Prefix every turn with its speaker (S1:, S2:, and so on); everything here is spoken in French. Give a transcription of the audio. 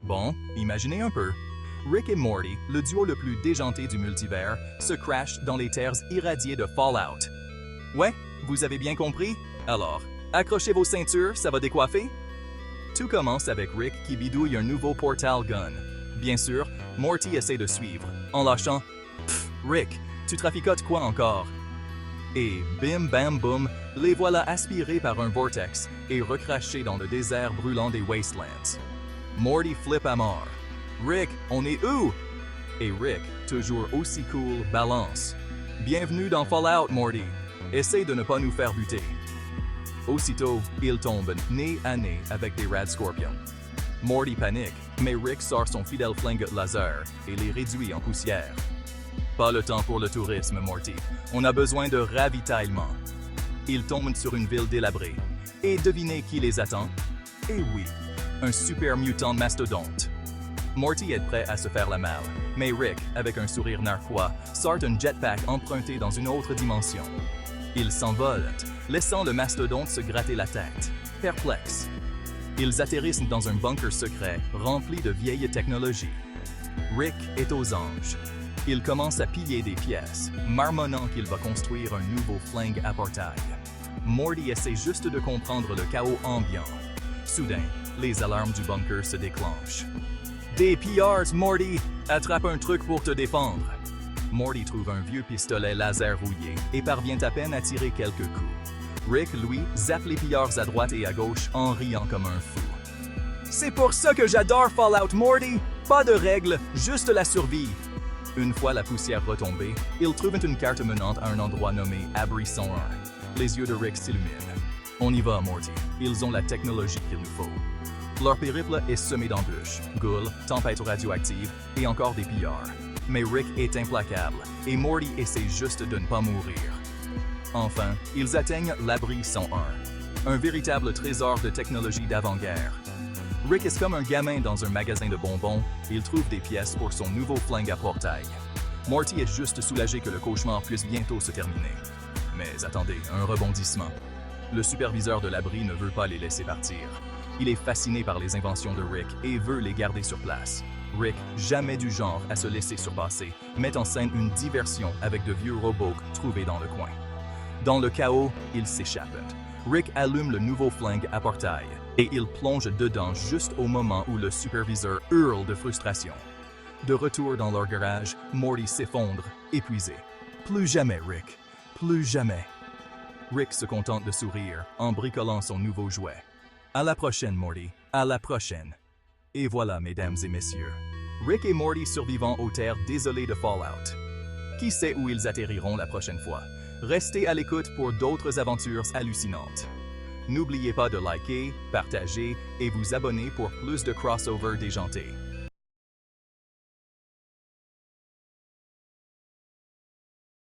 S1: Bon, imaginez un peu. Rick et Morty, le duo le plus déjanté du multivers, se crashent dans les terres irradiées de Fallout. Ouais, vous avez bien compris? Alors, accrochez vos ceintures, ça va décoiffer? Tout commence avec Rick qui bidouille un nouveau portal gun. Bien sûr, Morty essaie de suivre, en lâchant « Pfff, Rick, tu traficotes quoi encore? » Et bim bam boum, les voilà aspirés par un vortex et recrachés dans le désert brûlant des Wastelands. Morty flippe à mort. Rick, on est où? Et Rick, toujours aussi cool, balance. Bienvenue dans Fallout, Morty. Essaye de ne pas nous faire buter. Aussitôt, ils tombent nez à nez avec des Rad Scorpions. Morty panique, mais Rick sort son fidèle flingue laser et les réduit en poussière. Pas le temps pour le tourisme, Morty. On a besoin de ravitaillement. Ils tombent sur une ville délabrée. Et devinez qui les attend? Eh oui, un super mutant mastodonte. Morty est prêt à se faire la malle, mais Rick, avec un sourire narquois, sort un jetpack emprunté dans une autre dimension. Ils s'envolent, laissant le mastodonte se gratter la tête, perplexe. Ils atterrissent dans un bunker secret rempli de vieilles technologies. Rick est aux anges. Il commence à piller des pièces, marmonnant qu'il va construire un nouveau flingue à portail. Morty essaie juste de comprendre le chaos ambiant. Soudain, les alarmes du bunker se déclenchent. Des pillards, Morty! Attrape un truc pour te défendre. Morty trouve un vieux pistolet laser rouillé et parvient à peine à tirer quelques coups. Rick, lui, zappe les pillards à droite et à gauche en riant comme un fou. C'est pour ça que j'adore Fallout, Morty! Pas de règles, juste la survie. Une fois la poussière retombée, ils trouvent une carte menant à un endroit nommé Abri 101. Les yeux de Rick s'illuminent. On y va, Morty. Ils ont la technologie qu'il nous faut. Leur périple est semé d'embûches, ghouls, tempêtes radioactives et encore des pillards. Mais Rick est implacable et Morty essaie juste de ne pas mourir. Enfin, ils atteignent l'Abri 101, un véritable trésor de technologie d'avant-guerre. Rick est comme un gamin dans un magasin de bonbons et il trouve des pièces pour son nouveau flingue à portail. Morty est juste soulagé que le cauchemar puisse bientôt se terminer. Mais attendez, un rebondissement. Le superviseur de l'abri ne veut pas les laisser partir. Il est fasciné par les inventions de Rick et veut les garder sur place. Rick, jamais du genre à se laisser surpasser, met en scène une diversion avec de vieux robots trouvés dans le coin. Dans le chaos, ils s'échappent. Rick allume le nouveau flingue à portail et il plonge dedans juste au moment où le superviseur hurle de frustration. De retour dans leur garage, Morty s'effondre, épuisé. Plus jamais, Rick. Plus jamais. Rick se contente de sourire en bricolant son nouveau jouet. À la prochaine, Morty. À la prochaine. Et voilà, mesdames et messieurs. Rick et Morty survivant aux terres désolées de Fallout. Qui sait où ils atterriront la prochaine fois? Restez à l'écoute pour d'autres aventures hallucinantes. N'oubliez pas de liker, partager et vous abonner pour plus de crossovers déjantés.